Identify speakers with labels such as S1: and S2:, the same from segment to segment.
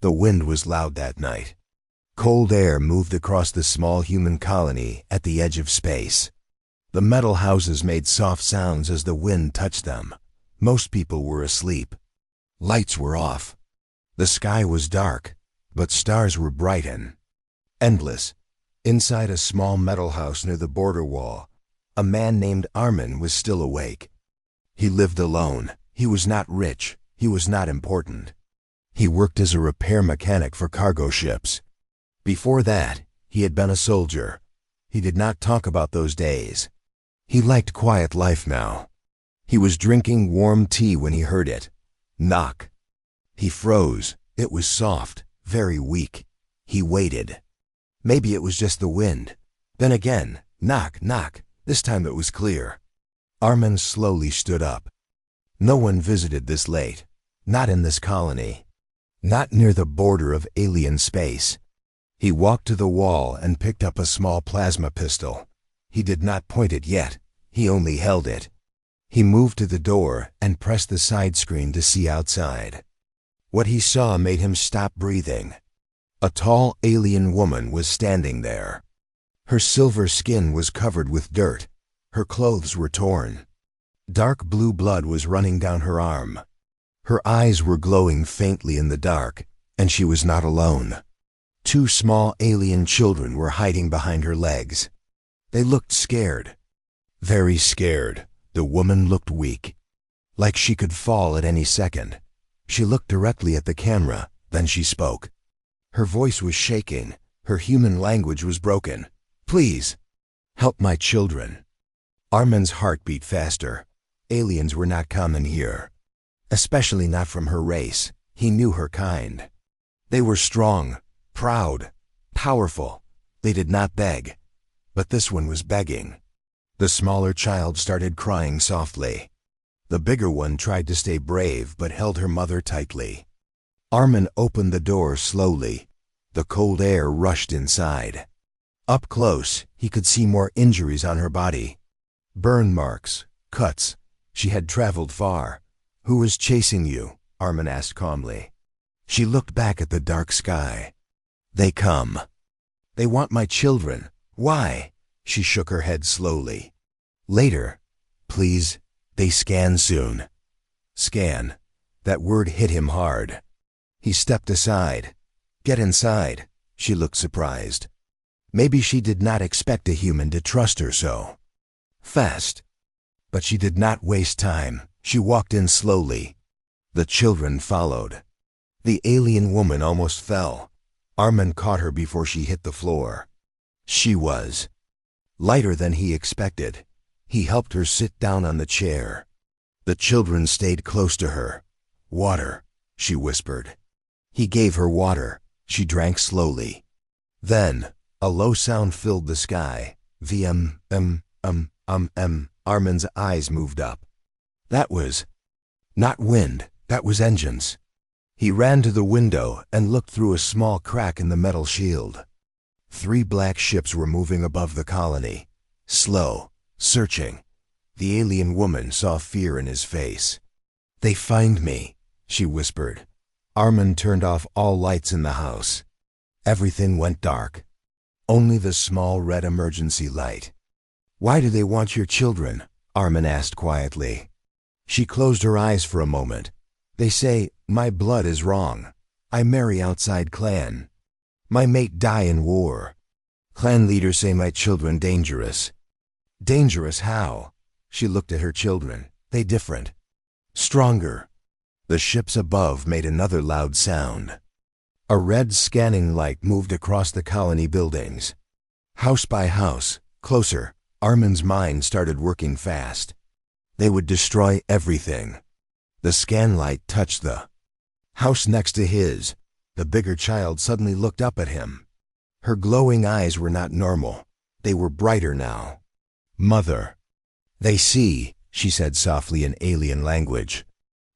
S1: The wind was loud that night. Cold air moved across the small human colony at the edge of space. The metal houses made soft sounds as the wind touched them. Most people were asleep. Lights were off. The sky was dark, but stars were bright and endless. Inside a small metal house near the border wall, a man named Armin was still awake. He lived alone. He was not rich. He was not important. He worked as a repair mechanic for cargo ships. Before that, he had been a soldier. He did not talk about those days. He liked quiet life now. He was drinking warm tea when he heard it. Knock. He froze. It was soft, very weak. He waited. Maybe it was just the wind. Then again, knock, knock. This time it was clear. Armin slowly stood up. No one visited this late. Not in this colony. Not near the border of alien space. He walked to the wall and picked up a small plasma pistol. He did not point it yet. He only held it. He moved to the door and pressed the side screen to see outside. What he saw made him stop breathing. A tall alien woman was standing there. Her silver skin was covered with dirt. Her clothes were torn. Dark blue blood was running down her arm. Her eyes were glowing faintly in the dark, and she was not alone. 2 small alien children were hiding behind her legs. They looked scared. Very scared. The woman looked weak. Like she could fall at any second. She looked directly at the camera, then she spoke. Her voice was shaking. Her human language was broken. Please, help my children. Armin's heart beat faster. Aliens were not common here. Especially not from her race. He knew her kind. They were strong, proud, powerful. They did not beg. But this one was begging. The smaller child started crying softly. The bigger one tried to stay brave but held her mother tightly. Armin opened the door slowly. The cold air rushed inside. Up close, he could see more injuries on her body. Burn marks, cuts. She had traveled far. Who was chasing you? Armin asked calmly. She looked back at the dark sky. They come. They want my children. Why? She shook her head slowly. Later. Please. They scan soon. Scan. That word hit him hard. He stepped aside. Get inside. She looked surprised. Maybe she did not expect a human to trust her so fast. But she did not waste time. She walked in slowly. The children followed. The alien woman almost fell. Armin caught her before she hit the floor. She was lighter than he expected. He helped her sit down on the chair. The children stayed close to her. Water, she whispered. He gave her water. She drank slowly. Then, a low sound filled the sky. Armin's eyes moved up. That was not wind, that was engines. He ran to the window and looked through a small crack in the metal shield. 3 black ships were moving above the colony. Slow, searching. The alien woman saw fear in his face. They find me, she whispered. Armin turned off all lights in the house. Everything went dark. Only the small red emergency light. Why do they want your children? Armin asked quietly. She closed her eyes for a moment. They say, my blood is wrong. I marry outside clan. My mate die in war. Clan leaders say my children dangerous. Dangerous how? She looked at her children. They different. Stronger. The ships above made another loud sound. A red scanning light moved across the colony buildings. House by house, closer, Armin's mind started working fast. They would destroy everything. The scan light touched the house next to his. The bigger child suddenly looked up at him. Her glowing eyes were not normal. They were brighter now. Mother. They see, she said softly in alien language.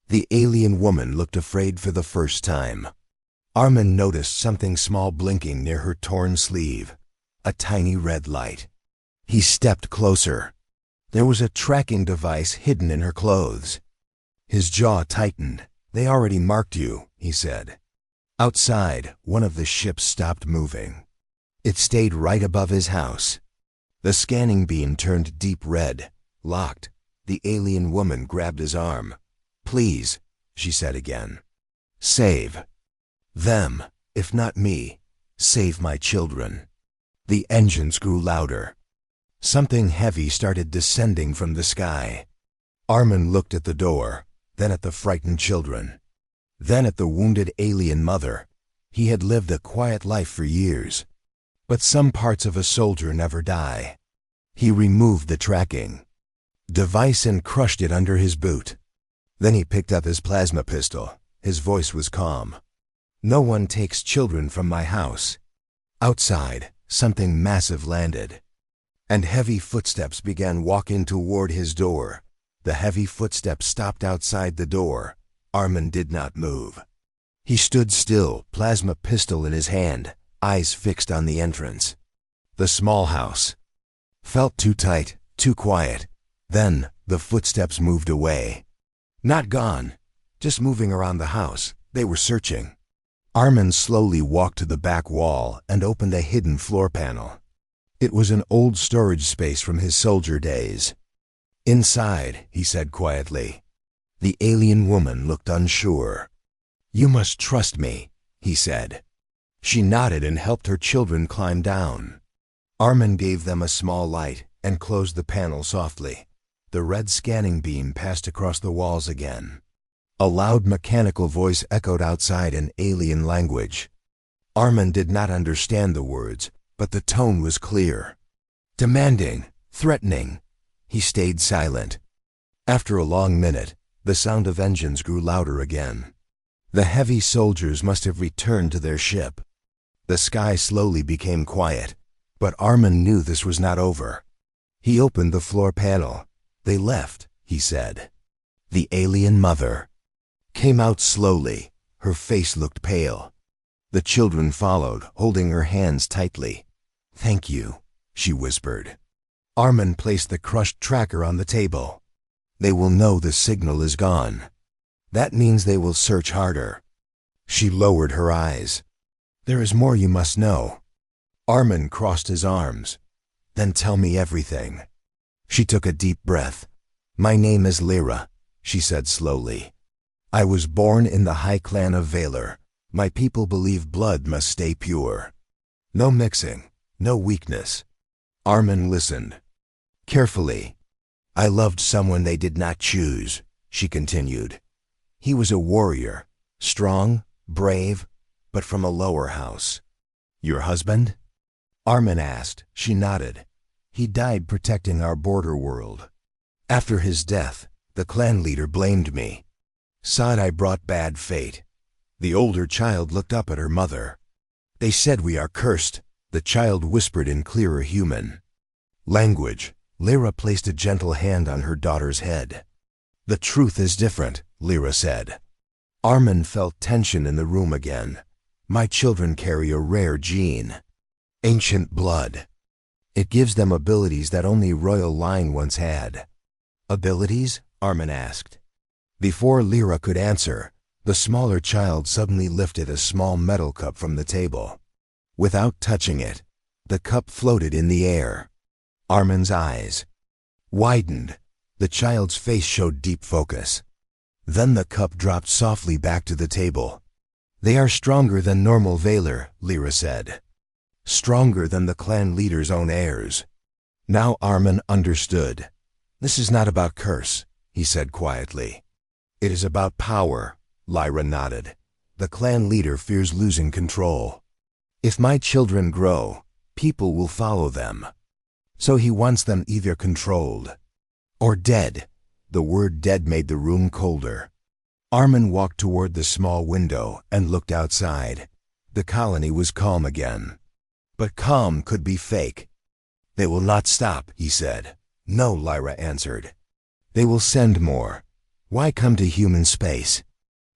S1: The alien woman looked afraid for the first time. Armin noticed something small blinking near her torn sleeve. A tiny red light. He stepped closer. There was a tracking device hidden in her clothes. His jaw tightened. They already marked you, he said. Outside, one of the ships stopped moving. It stayed right above his house. The scanning beam turned deep red, locked. The alien woman grabbed his arm. "Please," she said again. "Save them, if not me. Save my children." The engines grew louder. Something heavy started descending from the sky. Armin looked at the door, then at the frightened children, then at the wounded alien mother. He had lived a quiet life for years. But some parts of a soldier never die. He removed the tracking device and crushed it under his boot. Then he picked up his plasma pistol. His voice was calm. "No one takes children from my house." Outside, something massive landed, and heavy footsteps began walking toward his door. The heavy footsteps stopped outside the door. Armin did not move. He stood still, plasma pistol in his hand, eyes fixed on the entrance. The small house felt too tight, too quiet. Then the footsteps moved away. Not gone, just moving around the house. They were searching. Armin slowly walked to the back wall and opened a hidden floor panel. It was an old storage space from his soldier days. "Inside," he said quietly. The alien woman looked unsure. "You must trust me," he said. She nodded and helped her children climb down. Armin gave them a small light and closed the panel softly. The red scanning beam passed across the walls again. A loud mechanical voice echoed outside in alien language. Armin did not understand the words, but the tone was clear. Demanding, threatening. He stayed silent. After a long minute, the sound of engines grew louder again. The heavy soldiers must have returned to their ship. The sky slowly became quiet, but Armin knew this was not over. He opened the floor panel. "They left," he said. The alien mother came out slowly. Her face looked pale. The children followed, holding her hands tightly. "Thank you," she whispered. Armin placed the crushed tracker on the table. "They will know the signal is gone. That means they will search harder." She lowered her eyes. "There is more you must know." Armin crossed his arms. "Then tell me everything." She took a deep breath. "My name is Lyra," she said slowly. "I was born in the High Clan of Valor. My people believe blood must stay pure. No mixing, no weakness." Armin listened carefully. "I loved someone they did not choose," she continued. "He was a warrior, strong, brave, but from a lower house." "Your husband?" Armin asked. She nodded. "He died protecting our border world. After his death, the clan leader blamed me. Said I brought bad fate." The older child looked up at her mother. "They said we are cursed," the child whispered in clearer human language. Lyra placed a gentle hand on her daughter's head. "The truth is different," Lyra said. Armin felt tension in the room again. "My children carry a rare gene. Ancient blood. It gives them abilities that only royal line once had." "Abilities?" Armin asked. Before Lyra could answer, the smaller child suddenly lifted a small metal cup from the table. Without touching it, the cup floated in the air. Armin's eyes widened. The child's face showed deep focus. Then the cup dropped softly back to the table. "They are stronger than normal Valor," Lyra said. "Stronger than the clan leader's own heirs." Now Armin understood. "This is not about curse," he said quietly. "It is about power," Lyra nodded. "The clan leader fears losing control. If my children grow, people will follow them. So he wants them either controlled or dead." The word dead made the room colder. Armin walked toward the small window and looked outside. The colony was calm again. But calm could be fake. "They will not stop," he said. "No," Lyra answered. "They will send more." "Why come to human space?"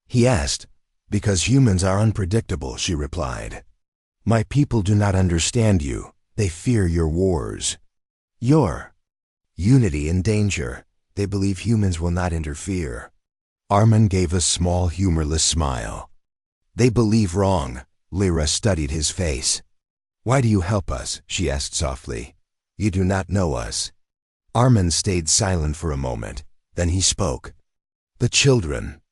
S1: he asked. "Because humans are unpredictable," she replied. "My people do not understand you. They fear your wars. Your unity in danger. They believe humans will not interfere." Armin gave a small, humorless smile. They believe wrong. Lyra studied his face. Why do you help us? She asked softly. You do not know us. Armin stayed silent for a moment. Then he spoke. The children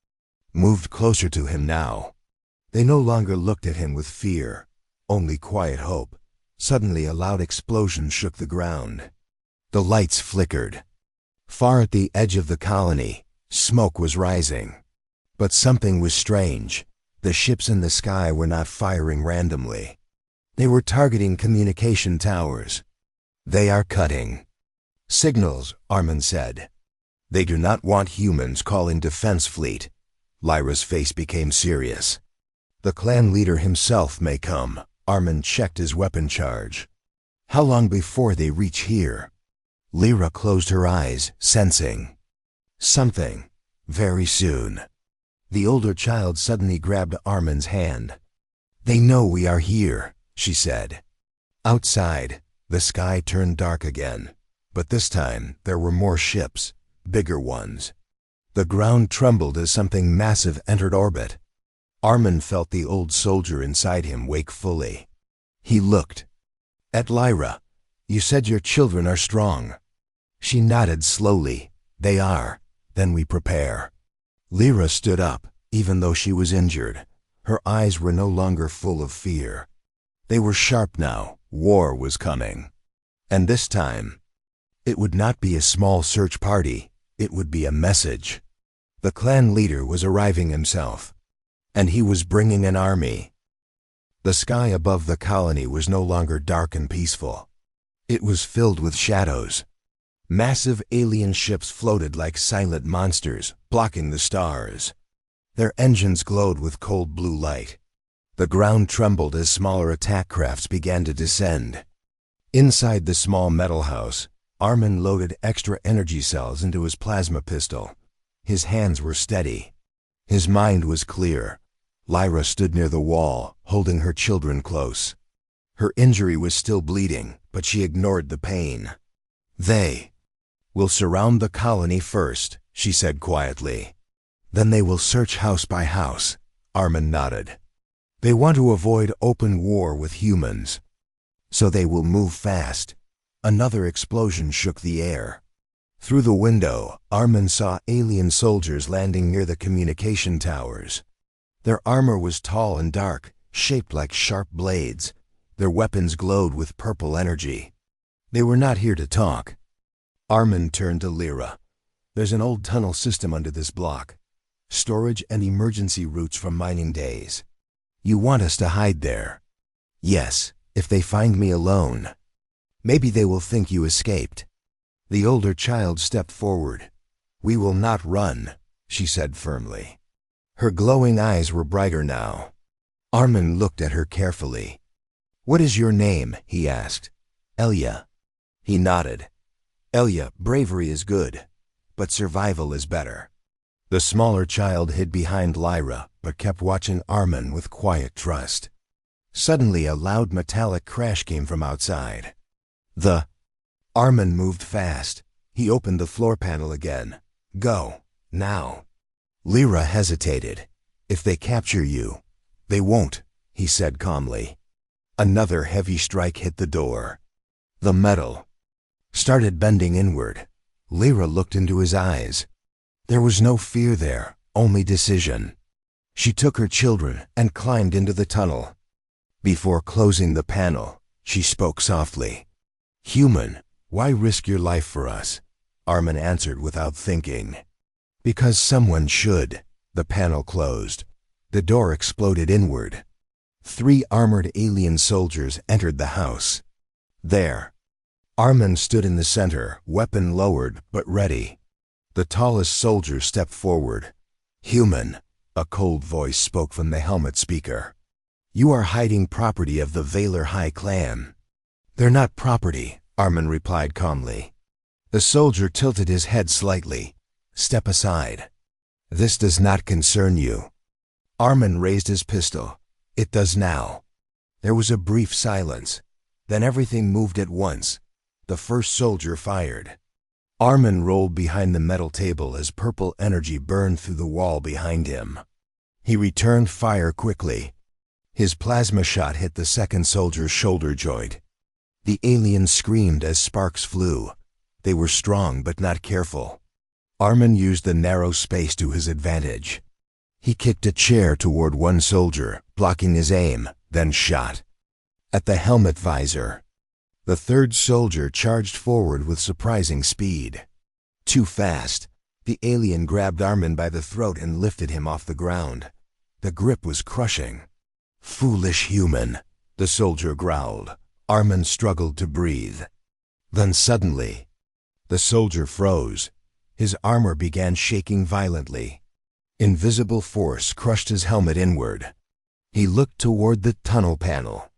S1: moved closer to him now. They no longer looked at him with fear, only quiet hope. Suddenly a loud explosion shook the ground. The lights flickered. Far at the edge of the colony, smoke was rising. But something was strange. The ships in the sky were not firing randomly. They were targeting communication towers. They are cutting signals, Armin said. They do not want humans. Call in defense fleet. Lyra's face became serious. The clan leader himself may come. Armin checked his weapon charge. How long before they reach here? Lyra closed her eyes, sensing something. Very soon. The older child suddenly grabbed Armin's hand. They know we are here, she said. Outside, the sky turned dark again. But this time, there were more ships, bigger ones. The ground trembled as something massive entered orbit. Armin felt the old soldier inside him wake fully. He looked at Lyra. You said your children are strong. She nodded slowly. They are. Then we prepare. Lyra stood up, even though she was injured. Her eyes were no longer full of fear. They were sharp now. War was coming. And this time, it would not be a small search party. It would be a message. The clan leader was arriving himself. And he was bringing an army. The sky above the colony was no longer dark and peaceful. It was filled with shadows. Massive alien ships floated like silent monsters, blocking the stars. Their engines glowed with cold blue light. The ground trembled as smaller attack crafts began to descend. Inside the small metal house, Armin loaded extra energy cells into his plasma pistol. His hands were steady. His mind was clear. Lyra stood near the wall, holding her children close. Her injury was still bleeding, but she ignored the pain. They will surround the colony first, she said quietly. Then they will search house by house. Armin nodded. They want to avoid open war with humans. So they will move fast. Another explosion shook the air. Through the window, Armin saw alien soldiers landing near the communication towers. Their armor was tall and dark, shaped like sharp blades. Their weapons glowed with purple energy. They were not here to talk. Armin turned to Lyra. There's an old tunnel system under this block. Storage and emergency routes from mining days. You want us to hide there? Yes, if they find me alone. Maybe they will think you escaped. The older child stepped forward. We will not run, she said firmly. Her glowing eyes were brighter now. Armin looked at her carefully. What is your name? He asked. Elia. He nodded. Elia, bravery is good, but survival is better. The smaller child hid behind Lyra, but kept watching Armin with quiet trust. Suddenly a loud metallic crash came from outside. Armin moved fast. He opened the floor panel again. Go, now. Lyra hesitated. If they capture you, they won't, he said calmly. Another heavy strike hit the door. The metal started bending inward. Lyra looked into his eyes. There was no fear there, only decision. She took her children and climbed into the tunnel. Before closing the panel, she spoke softly. Human, why risk your life for us? Armin answered without thinking. Because someone should. The panel closed. The door exploded inward. 3 armored alien soldiers entered the house. There. Armin stood in the center, weapon lowered but ready. The tallest soldier stepped forward. Human, a cold voice spoke from the helmet speaker. You are hiding property of the Valor High clan. They're not property, Armin replied calmly. The soldier tilted his head slightly. Step aside. This does not concern you. Armin raised his pistol. It does now. There was a brief silence. Then everything moved at once. The first soldier fired. Armin rolled behind the metal table as purple energy burned through the wall behind him. He returned fire quickly. His plasma shot hit the second soldier's shoulder joint. The alien screamed as sparks flew. They were strong but not careful. Armin used the narrow space to his advantage. He kicked a chair toward one soldier, blocking his aim, then shot. At the helmet visor. The third soldier charged forward with surprising speed. Too fast. The alien grabbed Armin by the throat and lifted him off the ground. The grip was crushing. "Foolish human," the soldier growled. Armin struggled to breathe. Then suddenly, the soldier froze. His armor began shaking violently. Invisible force crushed his helmet inward. He looked toward the tunnel panel.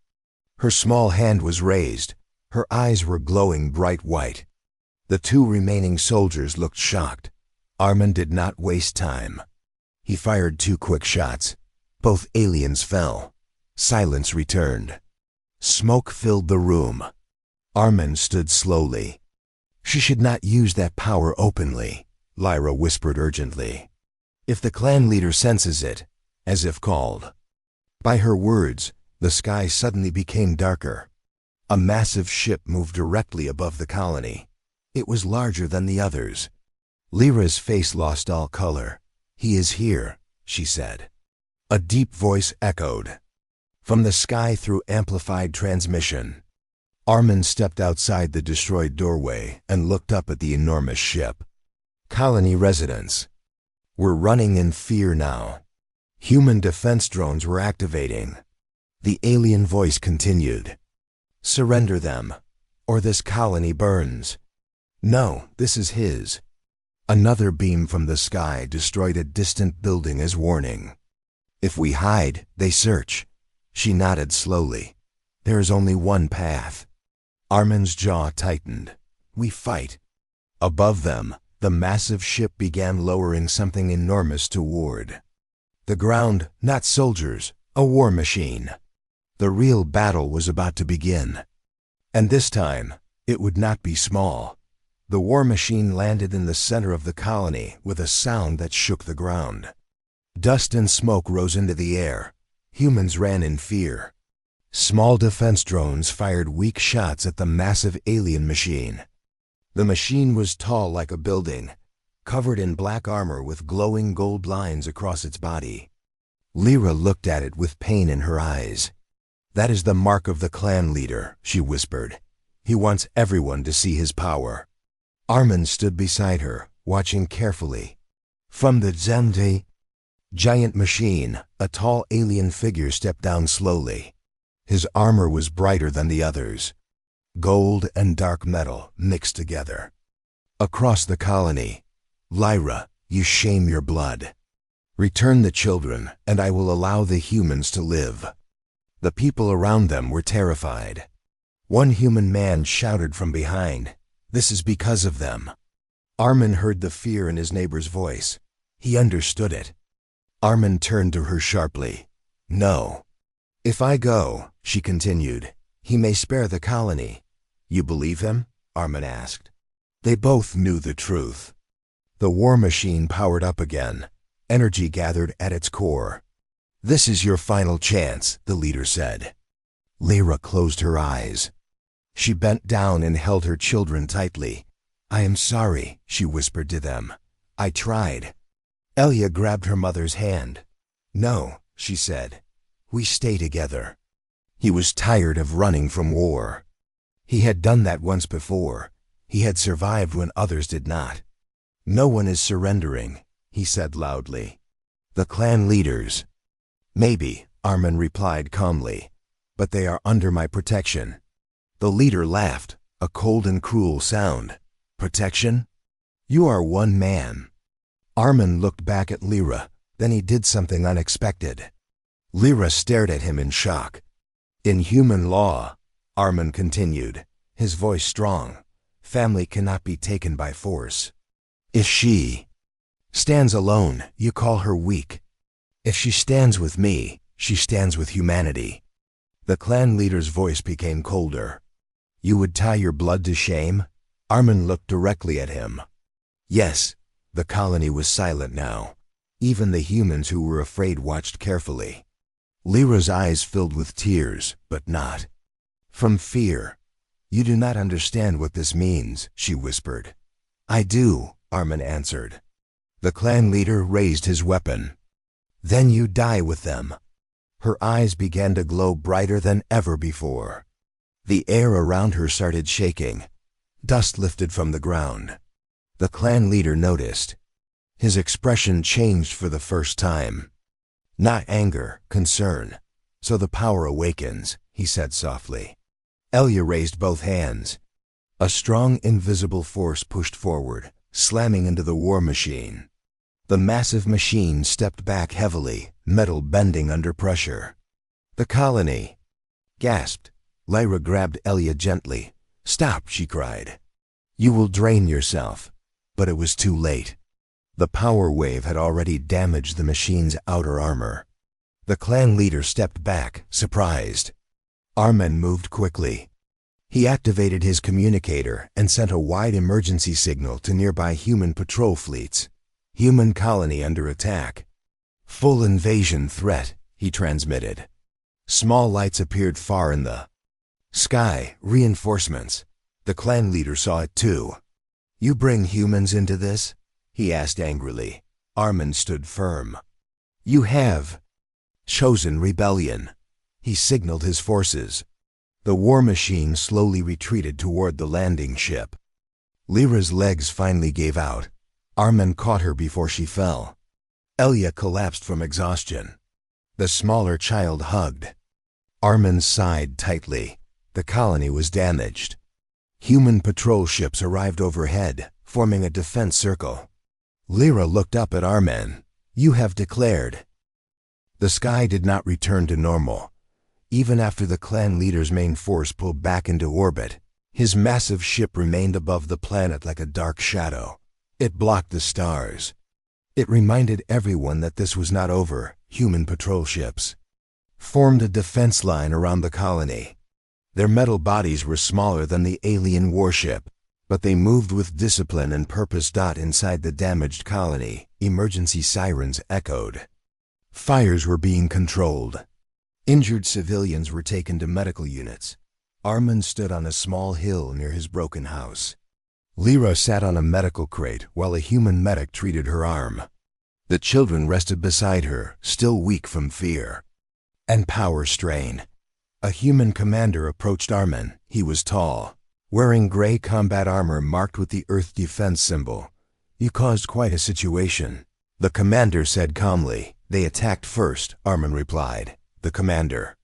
S1: Her small hand was raised. Her eyes were glowing bright white. The two remaining soldiers looked shocked. Armin did not waste time. He fired 2 quick shots. Both aliens fell. Silence returned. Smoke filled the room. Armin stood slowly. "She should not use that power openly," Lyra whispered urgently. "If the clan leader senses it," as if called. By her words, the sky suddenly became darker. A massive ship moved directly above the colony. It was larger than the others. Lyra's face lost all color. "He is here," she said. A deep voice echoed from the sky through amplified transmission. Armin stepped outside the destroyed doorway and looked up at the enormous ship. Colony residents were running in fear now. Human defense drones were activating. The alien voice continued. "Surrender them, or this colony burns." "No, this is his." Another beam from the sky destroyed a distant building as warning. "If we hide, they search." She nodded slowly. "There is only one path." Armin's jaw tightened. "We fight." Above them, the massive ship began lowering something enormous toward the ground, not soldiers, a war machine. The real battle was about to begin. And this time, it would not be small. The war machine landed in the center of the colony with a sound that shook the ground. Dust and smoke rose into the air. Humans ran in fear. Small defense drones fired weak shots at the massive alien machine. The machine was tall like a building, covered in black armor with glowing gold lines across its body. Lyra looked at it with pain in her eyes. "That is the mark of the clan leader," she whispered. "He wants everyone to see his power." Armin stood beside her, watching carefully. From the Zemde giant machine, a tall alien figure stepped down slowly. His armor was brighter than the others. Gold and dark metal mixed together. Across the colony, "Lyra, you shame your blood. Return the children, and I will allow the humans to live." The people around them were terrified. One human man shouted from behind, "This is because of them." Armin heard the fear in his neighbor's voice. He understood it. Armin turned to her sharply. "No. If I go," she continued, "he may spare the colony." "You believe him?" Armin asked. They both knew the truth. The war machine powered up again. Energy gathered at its core. "This is your final chance," the leader said. Lyra closed her eyes. She bent down and held her children tightly. "I am sorry," she whispered to them. "I tried." Elia grabbed her mother's hand. "No," she said. "We stay together." He was tired of running from war. He had done that once before. He had survived when others did not. "No one is surrendering," he said loudly. "The clan leaders." "Maybe," Armin replied calmly, "but they are under my protection." The leader laughed, a cold and cruel sound. "Protection? You are one man." Armin looked back at Lyra, then he did something unexpected. Lyra stared at him in shock. "In human law," Armin continued, his voice strong, "family cannot be taken by force. If she stands alone, you call her weak. If she stands with me, she stands with humanity." The clan leader's voice became colder. "You would tie your blood to shame?" Armin looked directly at him. "Yes." The colony was silent now. Even the humans who were afraid watched carefully. Lyra's eyes filled with tears, but not from fear. "You do not understand what this means," she whispered. "I do," Armin answered. The clan leader raised his weapon. "Then you die with them." Her eyes began to glow brighter than ever before. The air around her started shaking. Dust lifted from the ground. The clan leader noticed. His expression changed for the first time. "Not anger, concern. So the power awakens," he said softly. Elia raised both hands. A strong invisible force pushed forward, slamming into the war machine. The massive machine stepped back heavily, metal bending under pressure. "The colony!" gasped. Lyra grabbed Elia gently. "Stop," she cried. "You will drain yourself." But it was too late. The power wave had already damaged the machine's outer armor. The clan leader stepped back, surprised. Armin moved quickly. He activated his communicator and sent a wide emergency signal to nearby human patrol fleets. "Human colony under attack. Full invasion threat," he transmitted. Small lights appeared far in the sky, reinforcements. The clan leader saw it too. "You bring humans into this?" he asked angrily. Armin stood firm. "You have chosen rebellion." He signaled his forces. The war machine slowly retreated toward the landing ship. Lyra's legs finally gave out. Armin caught her before she fell. Elia collapsed from exhaustion. The smaller child hugged. Armin sighed tightly. The colony was damaged. Human patrol ships arrived overhead, forming a defense circle. Lyra looked up at Armin. "You have declared." The sky did not return to normal. Even after the clan leader's main force pulled back into orbit, his massive ship remained above the planet like a dark shadow. It blocked the stars. It reminded everyone that this was not over. Human patrol ships formed a defense line around the colony. Their metal bodies were smaller than the alien warship, but they moved with discipline and purpose. Inside the damaged colony, emergency sirens echoed. Fires were being controlled. Injured civilians were taken to medical units. Armin stood on a small hill near his broken house. Lyra sat on a medical crate while a human medic treated her arm. The children rested beside her, still weak from fear and power strain. A human commander approached Armin. He was tall, wearing gray combat armor marked with the Earth defense symbol. "You caused quite a situation," the commander said calmly. "They attacked first," Armin replied. The commander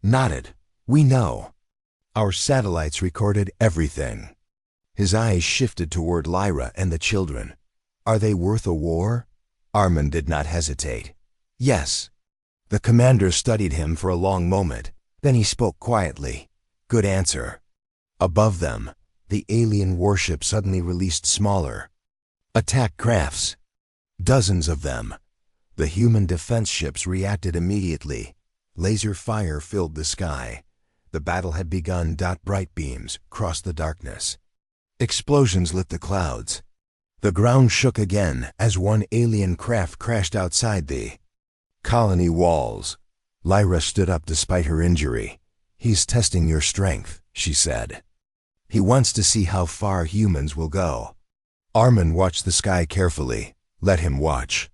S1: nodded. "We know. Our satellites recorded everything." His eyes shifted toward Lyra and the children. "Are they worth a war?" Armin did not hesitate. "Yes." The commander studied him for a long moment. Then he spoke quietly. "Good answer." Above them, the alien warship suddenly released smaller attack crafts. Dozens of them. The human defense ships reacted immediately. Laser fire filled the sky. The battle had begun. Bright beams crossed the darkness. Explosions lit the clouds. The ground shook again as one alien craft crashed outside the colony walls. Lyra stood up despite her injury. "He's testing your strength," she said. "He wants to see how far humans will go." Armin watched the sky carefully. Let him watch.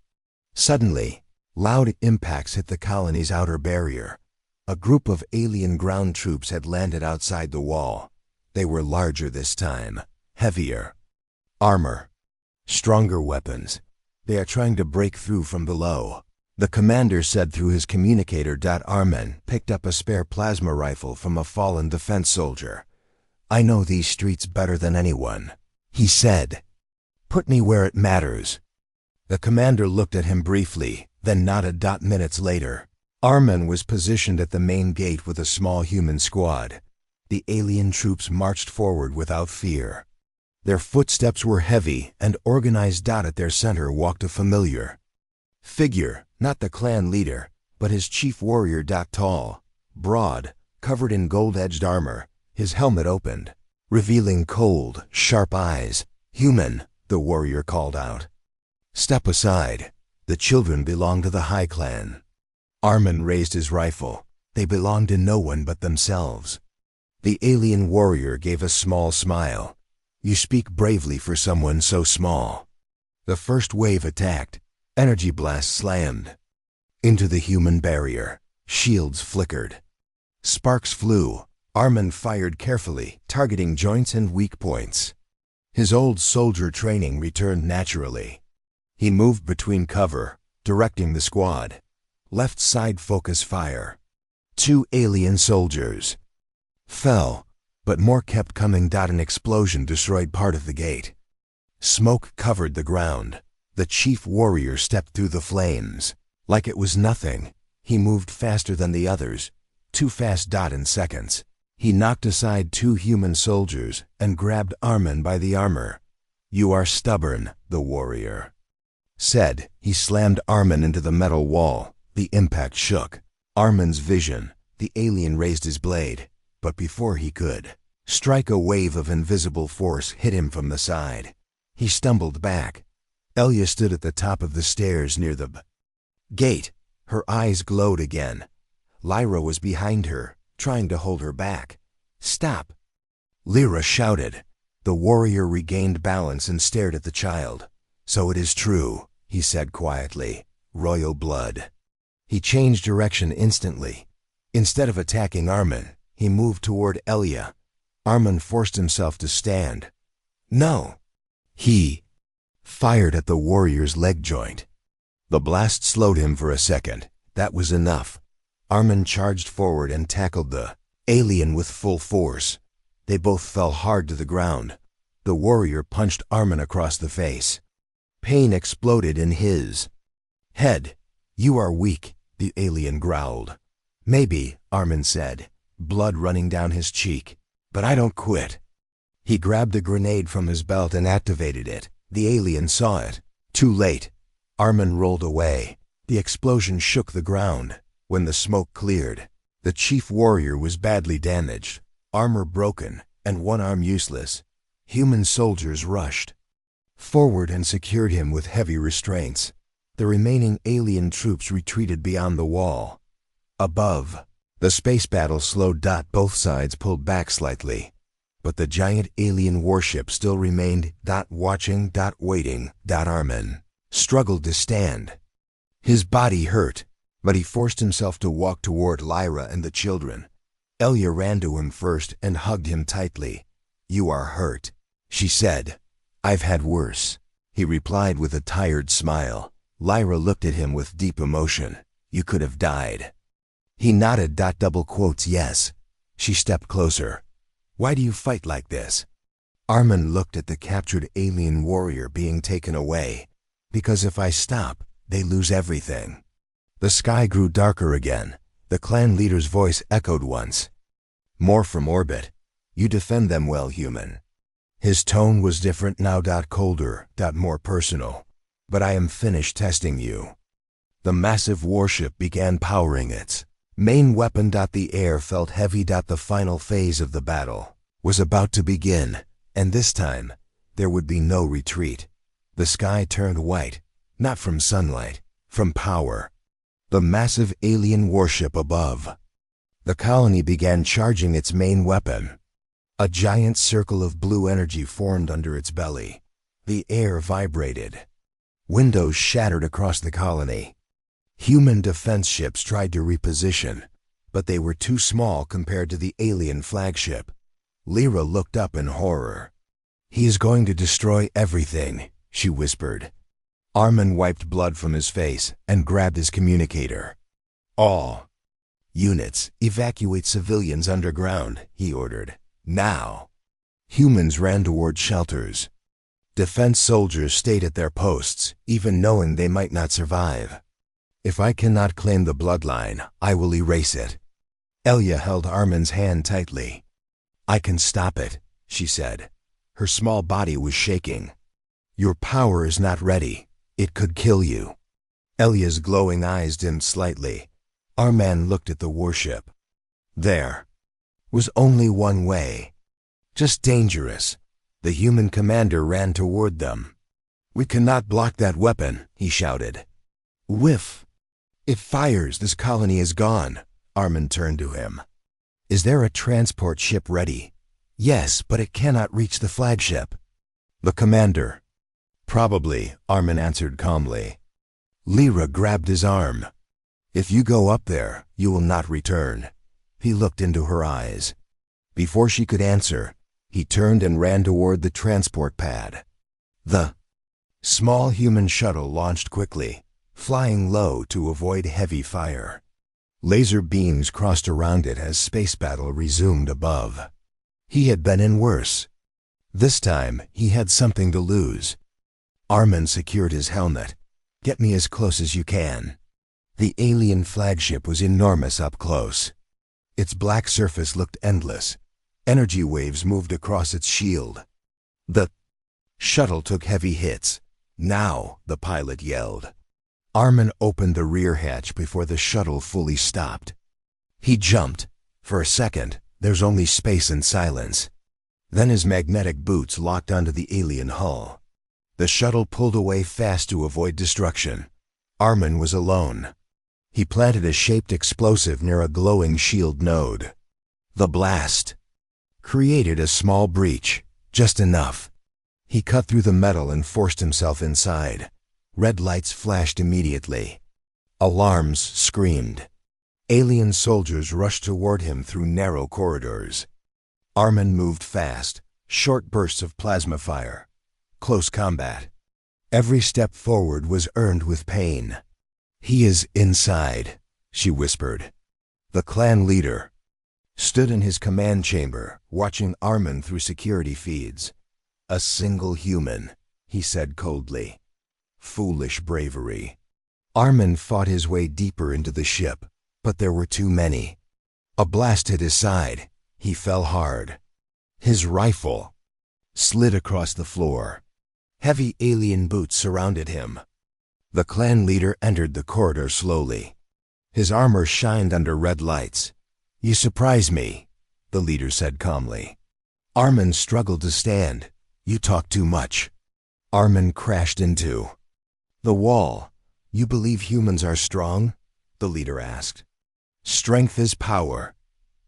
S1: Suddenly, loud impacts hit the colony's outer barrier. A group of alien ground troops had landed outside the wall. They were larger this time, heavier armor, stronger weapons. "They are trying to break through from below," the commander said through his communicator. Armin picked up a spare plasma rifle from a fallen defense soldier. "I know these streets better than anyone," he said. "Put me where it matters." The commander looked at him briefly, then nodded. Minutes later, Armin was positioned at the main gate with a small human squad. The alien troops marched forward without fear. Their footsteps were heavy and organized. At their center walked a familiar figure, not the clan leader, but his chief warrior. Tall, broad, covered in gold-edged armor, his helmet opened, revealing cold, sharp eyes. "Human," the warrior called out. "Step aside." The children belonged to the High Clan. Armin raised his rifle. They belonged to no one but themselves. The alien warrior gave a small smile. You speak bravely for someone so small. The first wave attacked. Energy blasts slammed into the human barrier. Shields flickered. Sparks flew. Armin fired carefully, targeting joints and weak points. His old soldier training returned naturally. He moved between cover, directing the squad. Left side focus fire. 2 alien soldiers fell, but more kept coming. An explosion destroyed part of the gate. Smoke covered the ground. The chief warrior stepped through the flames. Like it was nothing, he moved faster than the others. Too fast. In seconds, he knocked aside 2 human soldiers and grabbed Armin by the armor. You are stubborn, the warrior said. He slammed Armin into the metal wall. The impact shook Armin's vision. The alien raised his blade, but before he could strike, a wave of invisible force hit him from the side. He stumbled back. Elia stood at the top of the stairs near the gate. Her eyes glowed again. Lyra was behind her, trying to hold her back. Stop! Lyra shouted. The warrior regained balance and stared at the child. So it is true, he said quietly. Royal blood. He changed direction instantly. Instead of attacking Armin, he moved toward Elia. Armin forced himself to stand. No! He fired at the warrior's leg joint. The blast slowed him for a second. That was enough. Armin charged forward and tackled the alien with full force. They both fell hard to the ground. The warrior punched Armin across the face. Pain exploded in his head. You are weak, the alien growled. Maybe, Armin said, blood running down his cheek. But I don't quit. He grabbed a grenade from his belt and activated it. The alien saw it. Too late. Armin rolled away. The explosion shook the ground. When the smoke cleared, the chief warrior was badly damaged, armor broken, and one arm useless. Human soldiers rushed forward and secured him with heavy restraints. The remaining alien troops retreated beyond the wall. Above, the space battle slowed. Both sides pulled back slightly, but the giant alien warship still remained. Watching. Waiting. Armin struggled to stand. His body hurt, but he forced himself to walk toward Lyra and the children. Elia ran to him first and hugged him tightly. You are hurt, she said. I've had worse, he replied with a tired smile. Lyra looked at him with deep emotion. You could have died. He nodded. Yes. She stepped closer. Why do you fight like this? Armin looked at the captured alien warrior being taken away. Because if I stop, they lose everything. The sky grew darker again. The clan leader's voice echoed once. More from orbit. You defend them well, human. His tone was different now. Colder. More personal. But I am finished testing you. The massive warship began powering its main weapon. The air felt heavy. The final phase of the battle was about to begin, and this time, there would be no retreat. The sky turned white, not from sunlight, from power. The massive alien warship above. The colony began charging its main weapon. A giant circle of blue energy formed under its belly. The air vibrated. Windows shattered across the colony. Human defense ships tried to reposition, but they were too small compared to the alien flagship. Lyra looked up in horror. He is going to destroy everything, she whispered. Armin wiped blood from his face and grabbed his communicator. All units, evacuate civilians underground, he ordered. Now. Humans ran toward shelters. Defense soldiers stayed at their posts, even knowing they might not survive. If I cannot claim the bloodline, I will erase it. Elia held Armin's hand tightly. I can stop it, she said. Her small body was shaking. Your power is not ready. It could kill you. Elia's glowing eyes dimmed slightly. Armin looked at the warship. There was only one way. Just dangerous. The human commander ran toward them. We cannot block that weapon, he shouted. Whiff! It fires. This colony is gone. Armin turned to him. Is there a transport ship ready? Yes, but it cannot reach the flagship. The commander. Probably, Armin answered calmly. Lyra grabbed his arm. If you go up there, you will not return. He looked into her eyes. Before she could answer, he turned and ran toward the transport pad. The small human shuttle launched quickly, flying low to avoid heavy fire. Laser beams crossed around it as space battle resumed above. He had been in worse. This time, he had something to lose. Armin secured his helmet. Get me as close as you can. The alien flagship was enormous up close. Its black surface looked endless. Energy waves moved across its shield. The shuttle took heavy hits. Now, the pilot yelled. Armin opened the rear hatch before the shuttle fully stopped. He jumped. For a second, there's only space and silence. Then his magnetic boots locked onto the alien hull. The shuttle pulled away fast to avoid destruction. Armin was alone. He planted a shaped explosive near a glowing shield node. The blast created a small breach, just enough. He cut through the metal and forced himself inside. Red lights flashed immediately. Alarms screamed. Alien soldiers rushed toward him through narrow corridors. Armin moved fast, short bursts of plasma fire. Close combat. Every step forward was earned with pain. He is inside, she whispered. The clan leader stood in his command chamber, watching Armin through security feeds. A single human, he said coldly. Foolish bravery. Armin fought his way deeper into the ship, but there were too many. A blast hit his side. He fell hard. His rifle slid across the floor. Heavy alien boots surrounded him. The clan leader entered the corridor slowly. His armor shined under red lights. You surprise me, the leader said calmly. Armin struggled to stand. You talk too much. Armin crashed into the wall. You believe humans are strong? The leader asked. Strength is power.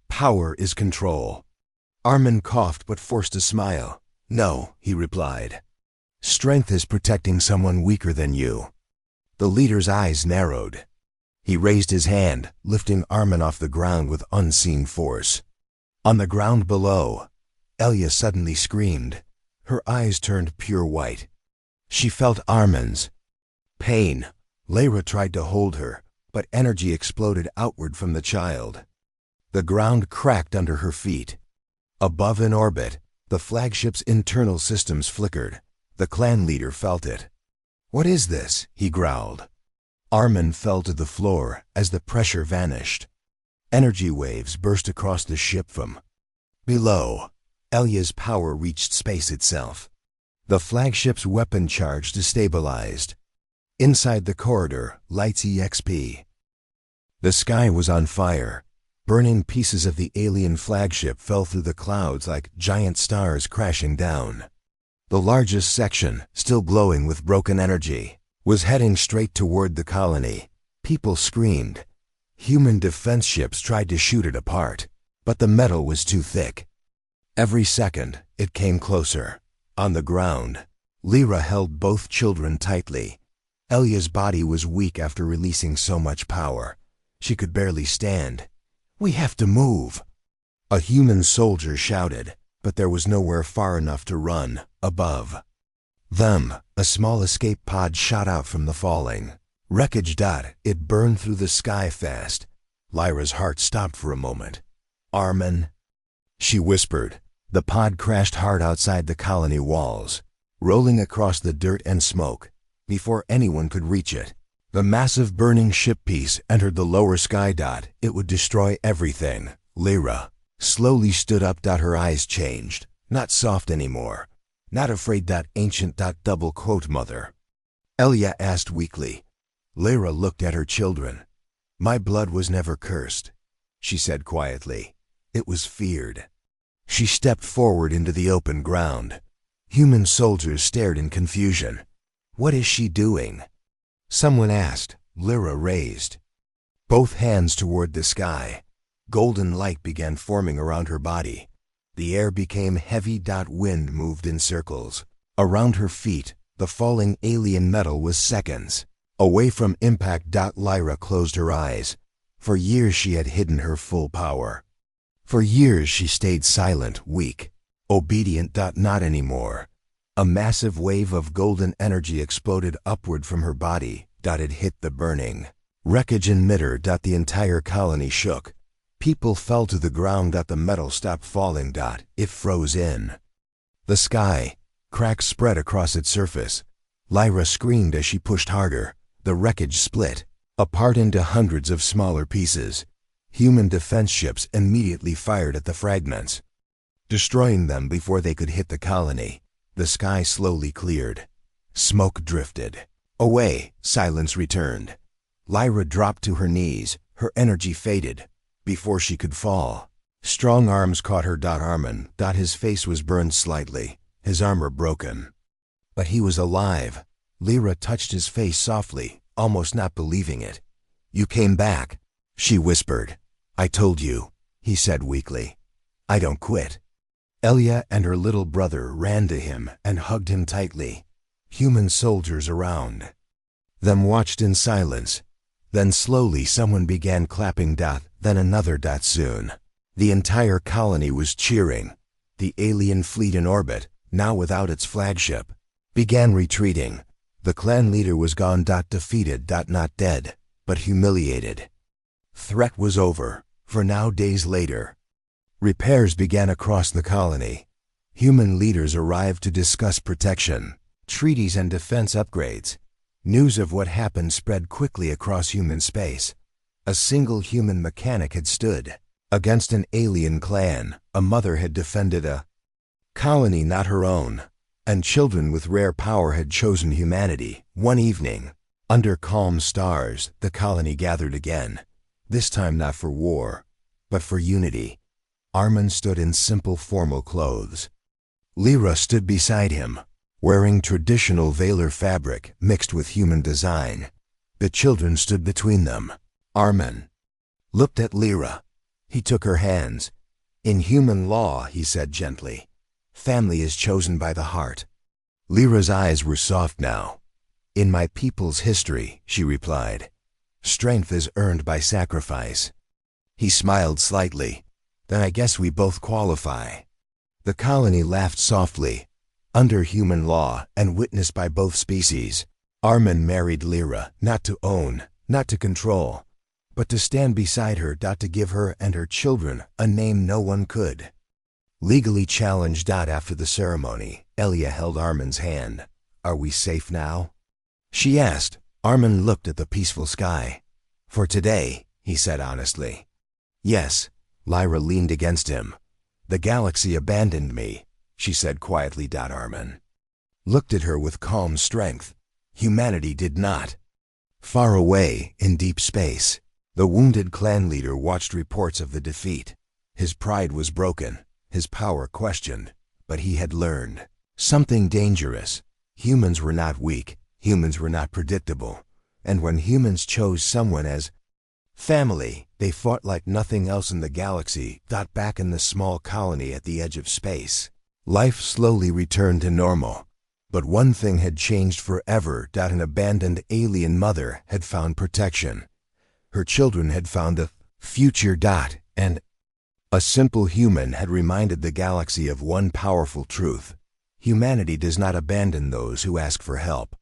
S1: Power is control. Armin coughed but forced a smile. No, he replied. Strength is protecting someone weaker than you. The leader's eyes narrowed. He raised his hand, lifting Armin off the ground with unseen force. On the ground below, Elia suddenly screamed. Her eyes turned pure white. She felt Armin's pain. Lyra tried to hold her, but energy exploded outward from the child. The ground cracked under her feet. Above in orbit, the flagship's internal systems flickered. The clan leader felt it. What is this? He growled. Armin fell to the floor as the pressure vanished. Energy waves burst across the ship from below. Elia's power reached space itself. The flagship's weapon charge destabilized. Inside the corridor, lights EXP. The sky was on fire. Burning pieces of the alien flagship fell through the clouds like giant stars crashing down. The largest section, still glowing with broken energy, was heading straight toward the colony. People screamed. Human defense ships tried to shoot it apart, but the metal was too thick. Every second, it came closer. On the ground, Lyra held both children tightly. Elia's body was weak after releasing so much power. She could barely stand. We have to move. A human soldier shouted, but there was nowhere far enough to run. Above them, a small escape pod shot out from the falling wreckage. It burned through the sky fast. Lyra's heart stopped for a moment. Armin, she whispered. The pod crashed hard outside the colony walls, rolling across the dirt and smoke. Before anyone could reach it, the massive burning ship piece entered the lower sky. It would destroy everything. Lyra slowly stood up. Her eyes changed. Not soft anymore. Not afraid. Ancient. Double quote mother. Elia asked weakly. Lyra looked at her children. My blood was never cursed, she said quietly. It was feared. She stepped forward into the open ground. Human soldiers stared in confusion. What is she doing? Someone asked. Lyra raised both hands toward the sky. Golden light began forming around her body. The air became heavy. Wind moved in circles around her feet. The falling alien metal was seconds away from impact. Lyra closed her eyes. For years she had hidden her full power. For years she stayed silent, weak, obedient. Not anymore. A massive wave of golden energy exploded upward from her body. It hit the burning wreckage in midair. The entire colony shook. People fell to the ground. The metal stopped falling. It froze in the sky. Cracks spread across its surface. Lyra screamed as she pushed harder. The wreckage split apart into hundreds of smaller pieces. Human defense ships immediately fired at the fragments, destroying them before they could hit the colony. The sky slowly cleared. Smoke drifted away. Silence returned. Lyra dropped to her knees. Her energy faded before she could fall. Strong arms caught her. Armin. His face was burned slightly, his armor broken. But he was alive. Lyra touched his face softly, almost not believing it. "You came back," she whispered. "I told you," he said weakly. "I don't quit." Elia and her little brother ran to him and hugged him tightly. Human soldiers around them watched in silence. Then slowly someone began clapping. Then another. Soon the entire colony was cheering. The alien fleet in orbit, now without its flagship, began retreating. The clan leader was gone. Defeated. Not dead, but humiliated. Threat was over, for now. Days later, repairs began across the colony. Human leaders arrived to discuss protection, treaties and defense upgrades. News of what happened spread quickly across human space. A single human mechanic had stood against an alien clan. A mother had defended a colony not her own, and children with rare power had chosen humanity. One evening, under calm stars, the colony gathered again. This time not for war, but for unity. Armin stood in simple formal clothes. Lyra stood beside him, wearing traditional Velar fabric mixed with human design. The children stood between them. Armin looked at Lyra. He took her hands. "In human law," he said gently, "family is chosen by the heart." Lyra's eyes were soft now. "In my people's history," she replied, "strength is earned by sacrifice." He smiled slightly. "Then I guess we both qualify." The colony laughed softly. Under human law and witnessed by both species, Armin married Lyra, not to own, not to control, but to stand beside her. To give her and her children a name no one could. Legally challenged. After the ceremony, Elia held Armin's hand. "Are we safe now?" she asked. Armin looked at the peaceful sky. "For today," he said honestly. "Yes." Lyra leaned against him. "The galaxy abandoned me," she said quietly. Armin looked at her with calm strength. "Humanity did not." Far away, in deep space, the wounded clan leader watched reports of the defeat. His pride was broken, his power questioned, but he had learned something dangerous. Humans were not weak, humans were not predictable, and when humans chose someone as family, they fought like nothing else in the galaxy. Back in the small colony at the edge of space, life slowly returned to normal. But one thing had changed forever. An abandoned alien mother had found protection. Her children had found a future. And a simple human had reminded the galaxy of one powerful truth. Humanity does not abandon those who ask for help.